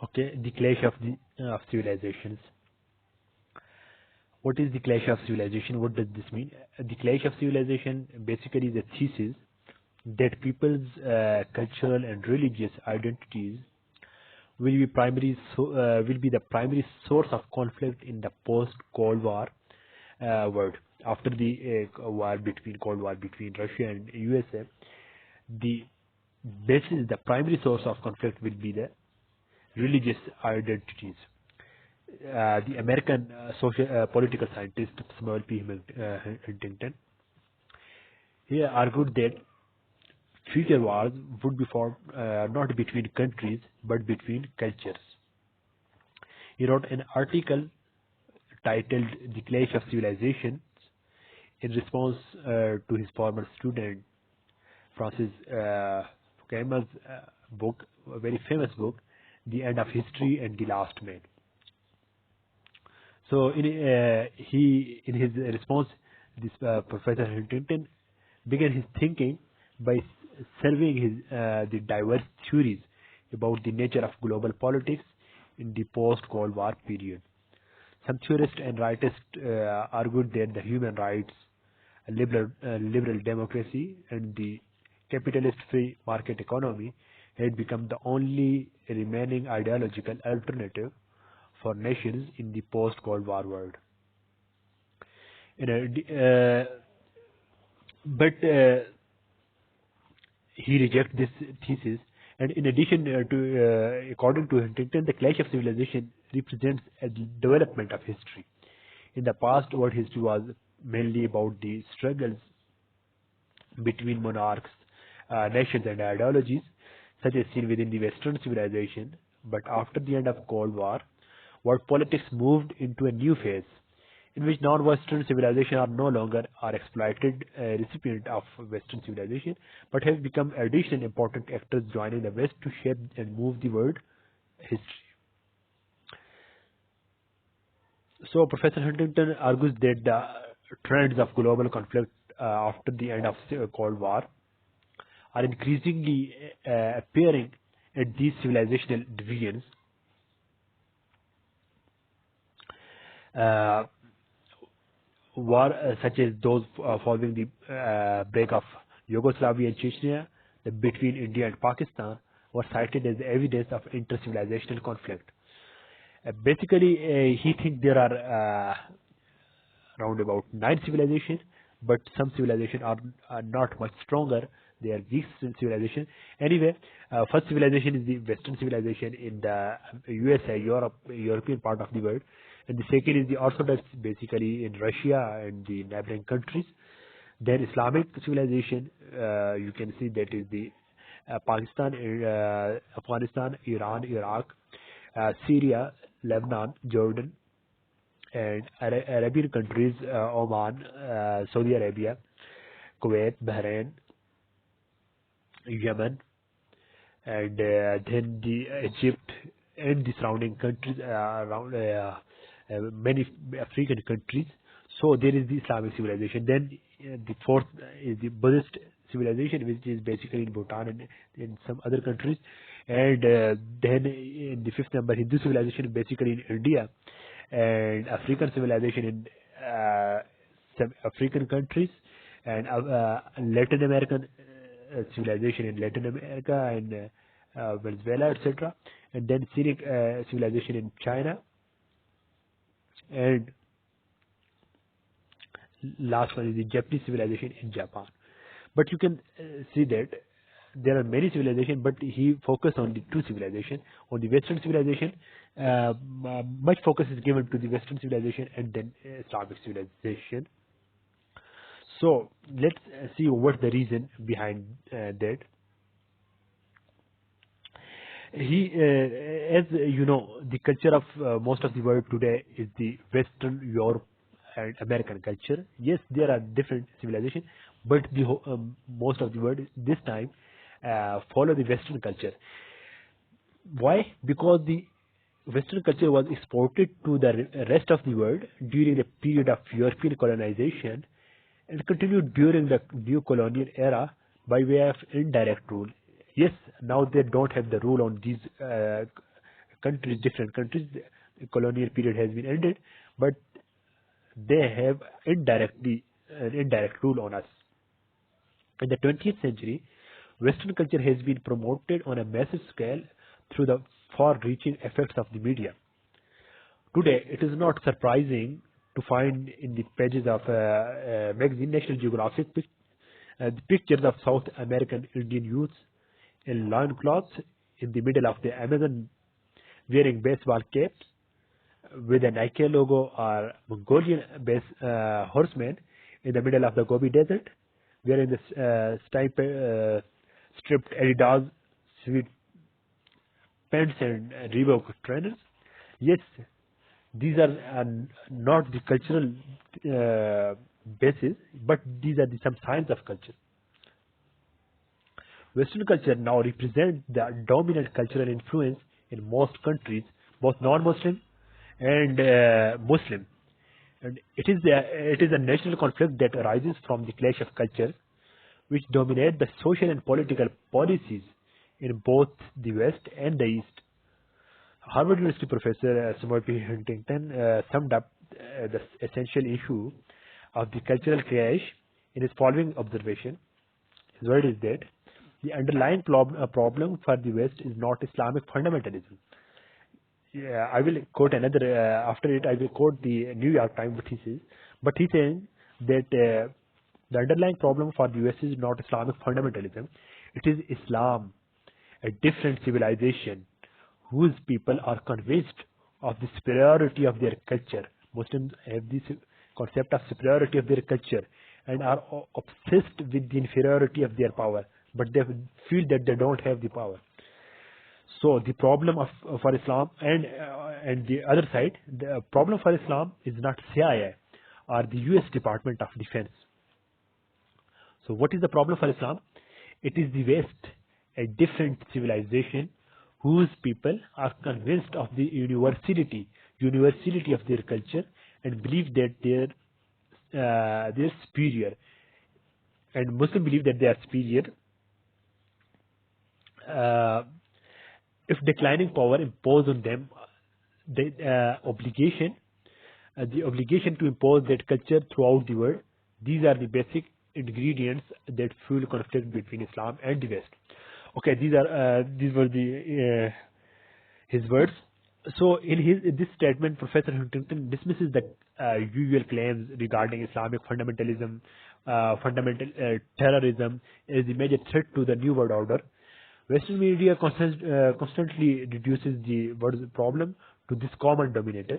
Okay, the clash of the of civilizations. What is the clash of civilization? What does this mean? The clash of civilization basically is a thesis that people's cultural and religious identities will be the primary source of conflict in the post-Cold War world. After the Cold War between Russia and USA, the the primary source of conflict will be the religious identities. The American political scientist Samuel P. Huntington he argued that future wars would be fought not between countries but between cultures. He wrote an article titled "The Clash of Civilizations" in response to his former student Francis Fukuyama's book, a very famous book, "The End of History and the Last Man." So in his response, this Professor Huntington began his thinking by surveying the diverse theories about the nature of global politics in the post-Cold War period. Some theorists and writers argued that the human rights, liberal democracy, and the capitalist free market economy had become the only remaining ideological alternative for nations in the post-Cold War world. In but he rejected this thesis, and in addition according to Huntington, the clash of civilization represents a development of history. In the past, world history was mainly about the struggles between monarchs, nations, and ideologies, such as seen within the Western civilization. But after the end of Cold War, world politics moved into a new phase in which non-Western civilization are no longer are exploited recipient of Western civilization, but have become additional important actors joining the West to shape and move the world history. So Professor Huntington argues that the trends of global conflict after the end of the Cold War are increasingly appearing at these civilizational divisions. Uh, Such as those following the break of Yugoslavia and Chechnya, between India and Pakistan, were cited as evidence of inter-civilizational conflict. Basically, he thinks there are around about 9 civilizations, but some civilizations are not much stronger. They are weak civilization. Anyway, first civilization is the Western civilization in the USA, European part of the world, and the second is the Orthodox, basically in Russia and the neighboring countries. Then Islamic civilization, you can see that is the Pakistan, Afghanistan, Iran, Iraq, Syria, Lebanon, Jordan, and Arabian countries, Oman, Saudi Arabia, Kuwait, Bahrain, Yemen, and then the Egypt and the surrounding countries around many African countries. So there is the Islamic civilization. Then the fourth is the Buddhist civilization, which is basically in Bhutan and in some other countries. And then in the fifth number, Hindu civilization, basically in India, and African civilization in some African countries, and Latin American civilization in Latin America and Venezuela, etc. And then Cynic civilization in China, and last one is the Japanese civilization in Japan. But you can see that there are many civilizations, but he focused on the two civilizations. On the Western civilization, much focus is given to the Western civilization and then Islamic civilization. So let's see what's the reason behind that. As you know, the culture of most of the world today is the Western Europe and American culture. Yes, there are different civilizations, but the most of the world this time follow the Western culture. Why? Because the Western culture was exported to the rest of the world during the period of European colonization and continued during the new colonial era by way of indirect rule. Yes, now they don't have the rule on these countries, different countries, the colonial period has been ended, but they have an indirect rule on us. In the 20th century, Western culture has been promoted on a massive scale through the far-reaching effects of the media. Today, it is not surprising to find in the pages of magazine National Geographic the pictures of South American Indian youths in loincloths in the middle of the Amazon wearing baseball caps with a Nike logo, or Mongolian horsemen in the middle of the Gobi Desert wearing the stripped Adidas sweet pants and Reebok trainers. Yes, these are not the cultural basis, but these are some signs of culture. Western culture now represents the dominant cultural influence in most countries, both non-Muslim and Muslim. And it is a national conflict that arises from the clash of cultures, which dominate the social and political policies in both the West and the East. Harvard University professor Samuel P. Huntington summed up the essential issue of the cultural clash in his following observation. His word is that the underlying problem for the West is not Islamic fundamentalism. Yeah, I will quote another, after it I will quote the New York Times what he says. But he says that the underlying problem for the US is not Islamic fundamentalism. It is Islam, a different civilization whose people are convinced of the superiority of their culture. Muslims have this concept of superiority of their culture and are obsessed with the inferiority of their power, but they feel that they don't have the power. So the problem for Islam and the other side, the problem for Islam is not CIA or the US Department of Defense. So what is the problem for Islam? It is the West, a different civilization whose people are convinced of the universality of their culture and believe that they're superior, and Muslims believe that they are superior. If declining power imposed on them the obligation to impose that culture throughout the world, these are the basic ingredients that fuel conflict between Islam and the West. Okay, these were his words. So in this statement, Professor Huntington dismisses the usual claims regarding Islamic fundamentalism, fundamental terrorism as the major threat to the New World Order. Western media constantly reduces the word problem to this common denominator.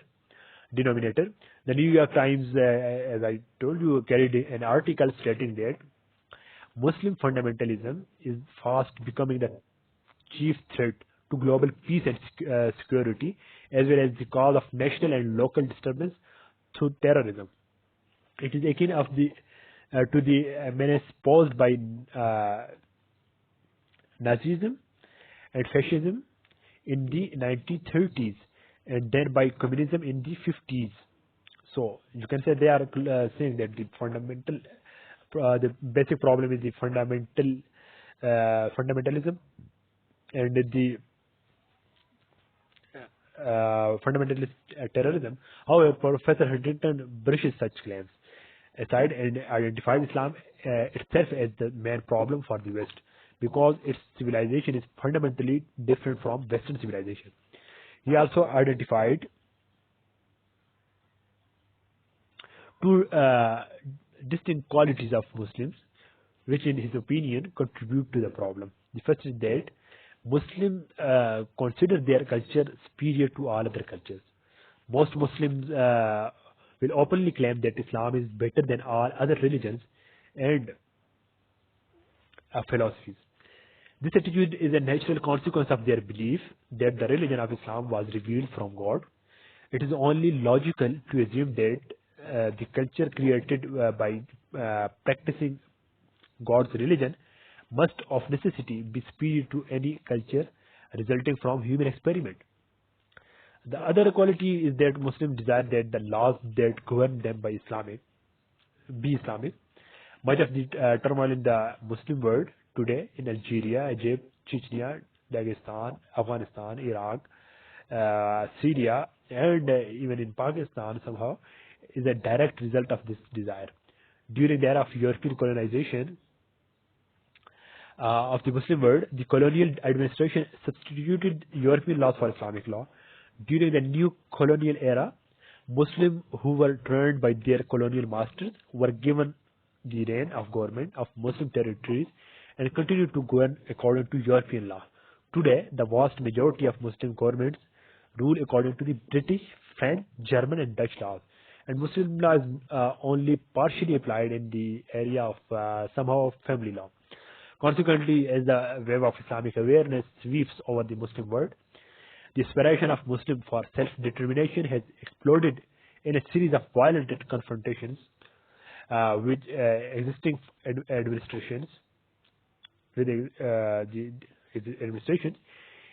The New York Times, as I told you, carried an article stating that Muslim fundamentalism is fast becoming the chief threat to global peace and security, as well as the cause of national and local disturbance through terrorism. It is akin to the menace posed by Nazism and fascism in the 1930s, and then by communism in the 50s. So you can say they are saying that the basic problem is the fundamentalism and the fundamentalist terrorism. However, Professor Huntington brushes such claims aside and identifies Islam itself as the main problem for the West, because its civilization is fundamentally different from Western civilization. He also identified two distinct qualities of Muslims, which in his opinion contribute to the problem. The first is that Muslims consider their culture superior to all other cultures. Most Muslims will openly claim that Islam is better than all other religions and philosophies. This attitude is a natural consequence of their belief that the religion of Islam was revealed from God. It is only logical to assume that the culture created by practicing God's religion must of necessity be superior to any culture resulting from human experiment. The other quality is that Muslims desire that the laws that govern them be Islamic. Much of the turmoil in the Muslim world today in Algeria, Egypt, Chechnya, Dagestan, Afghanistan, Iraq, Syria, and even in Pakistan somehow, is a direct result of this desire. During the era of European colonization of the Muslim world, the colonial administration substituted European laws for Islamic law. During the new colonial era, Muslims who were trained by their colonial masters were given the reign of government of Muslim territories and continued to govern according to European law. Today, the vast majority of Muslim governments rule according to the British, French, German, and Dutch laws. And Muslim law is only partially applied in the area of somehow family law. Consequently, as the wave of Islamic awareness sweeps over the Muslim world, the aspiration of Muslims for self-determination has exploded in a series of violent confrontations with existing administrations, with the administrations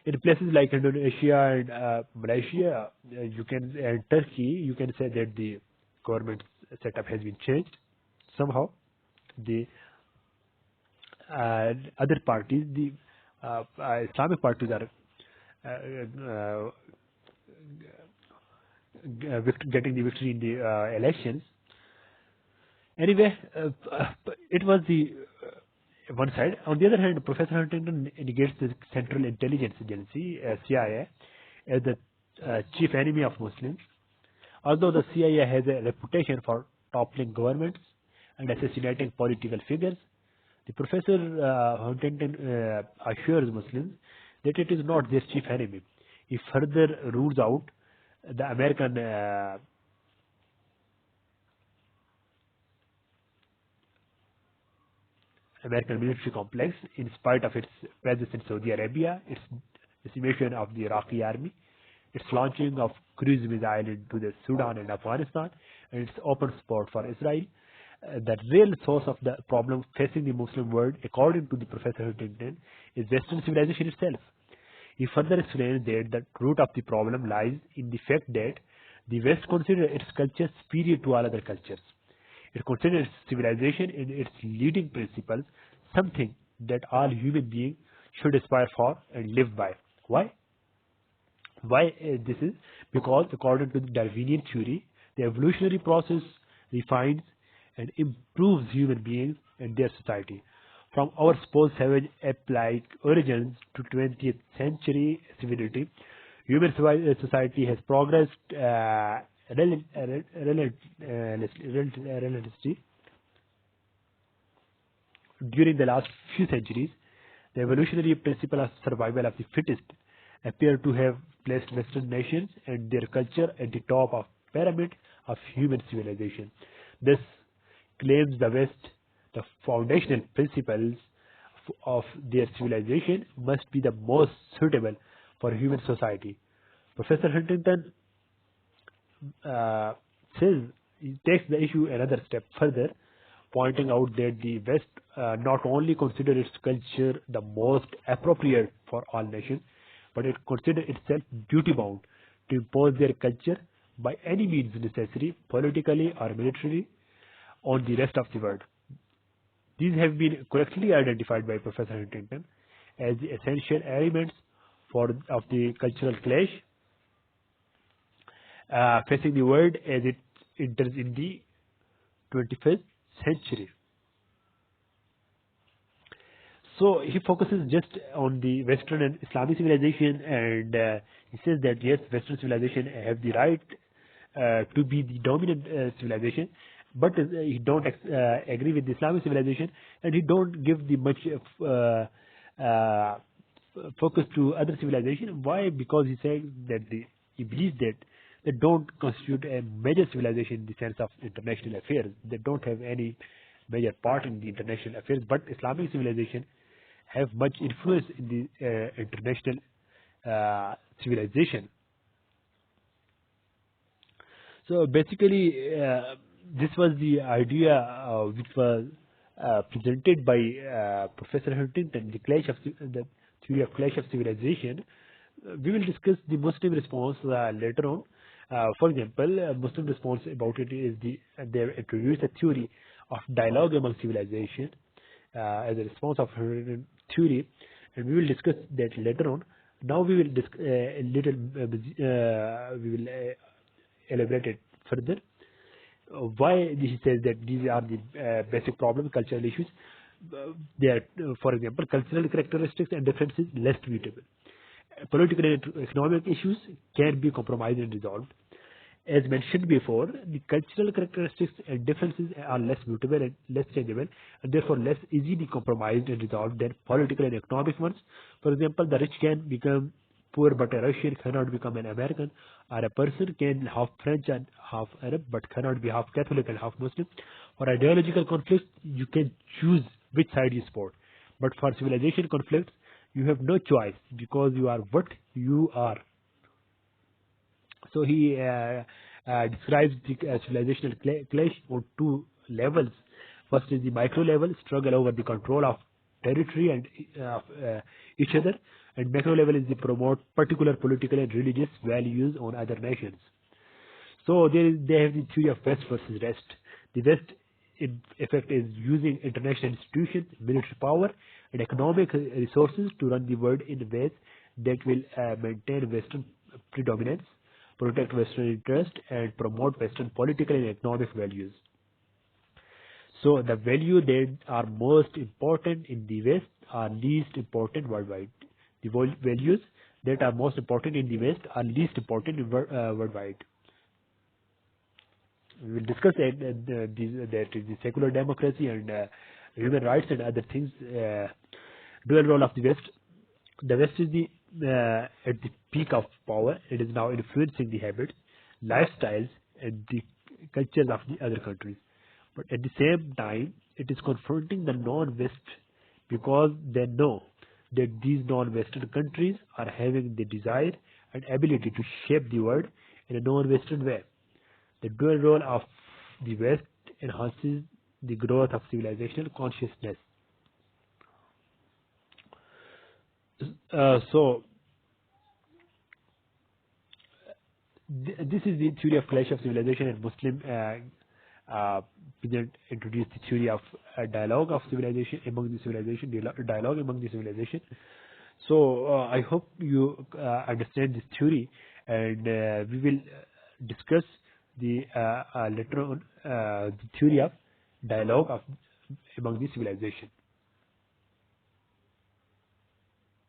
in places like Indonesia and Malaysia, and Turkey. You can say that the government setup has been changed somehow. The other parties, the Islamic parties, are getting the victory in the elections. Anyway, it was the one side. On the other hand, Professor Huntington negates the Central Intelligence Agency, CIA, as the chief enemy of Muslims. Although the CIA has a reputation for toppling governments and assassinating political figures, the Professor Huntington assures Muslims that it is not their chief enemy. He further rules out the American military complex, in spite of its presence in Saudi Arabia, its decimation of the Iraqi army, its launching of cruise missiles into the Sudan and Afghanistan, and its open support for Israel. The real source of the problem facing the Muslim world, according to the Professor Huntington, is Western civilization itself. He further explains that the root of the problem lies in the fact that the West considers its culture superior to all other cultures. It considers civilization and its leading principles something that all human beings should aspire for and live by. Why? Why this is? Because according to the Darwinian theory, the evolutionary process refines and improves human beings and their society. From our supposed savage ape-like origins to 20th century civility, human society has progressed relentlessly during the last few centuries. The evolutionary principle of survival of the fittest appear to have placed Western nations and their culture at the top of pyramid of human civilization. This claims the West, the foundational principles of their civilization must be the most suitable for human society. Professor Huntington says he takes the issue another step further, pointing out that the West not only considers its culture the most appropriate for all nations, but it considers itself duty-bound to impose their culture by any means necessary, politically or militarily, on the rest of the world. These have been correctly identified by Professor Huntington as the essential elements of the cultural clash facing the world as it enters in the 21st century. So he focuses just on the Western and Islamic civilization, and he says that yes, Western civilization have the right to be the dominant civilization, but he don't agree with the Islamic civilization, and he don't give the much focus to other civilization. Why? Because he says that he believes that they don't constitute a major civilization in the sense of international affairs. They don't have any major part in the international affairs, but Islamic civilization have much influence in the international civilization. So basically, this was the idea which was presented by Professor Huntington, the theory of clash of civilization. We will discuss the Muslim response later on. For example, Muslim response about it is they introduced a theory of dialogue among civilization as a response of Huntington theory, and we will discuss that later on. Now we will we will elaborate it further. Why he says that these are the basic problems, cultural issues. They are, for example, cultural characteristics and differences less mutable. Political and economic issues can be compromised and resolved. As mentioned before, the cultural characteristics and differences are less mutable and less changeable, and therefore less easily compromised and resolved than political and economic ones. For example, the rich can become poor, but a Russian cannot become an American, or a person can half French and half Arab, but cannot be half Catholic and half Muslim. For ideological conflicts, you can choose which side you support. But for civilization conflicts, you have no choice because you are what you are. So he describes the civilizational clash on two levels. First is the micro level, struggle over the control of territory and each other, and macro level is the promote particular political and religious values on other nations. So they have the theory of West versus Rest. The West, in effect, is using international institutions, military power, and economic resources to run the world in ways that will maintain Western predominance, protect Western interest, and promote Western political and economic values. So the values that are most important in the West are least important worldwide. The values that are most important in the West are least important in worldwide. We will discuss that the secular democracy and human rights and other things. Dual role of the West. The West is at the peak of power. It is now influencing the habits, lifestyles, and the cultures of the other countries. But at the same time, it is confronting the non-West because they know that these non-Western countries are having the desire and ability to shape the world in a non-Western way. The dual role of the West enhances the growth of civilizational consciousness. So this is the theory of clash of civilization, and Muslim introduced the theory of dialogue of civilization among the civilization, dialogue among the civilization. So I hope you understand this theory, and we will discuss the later on the theory of dialogue among the civilization.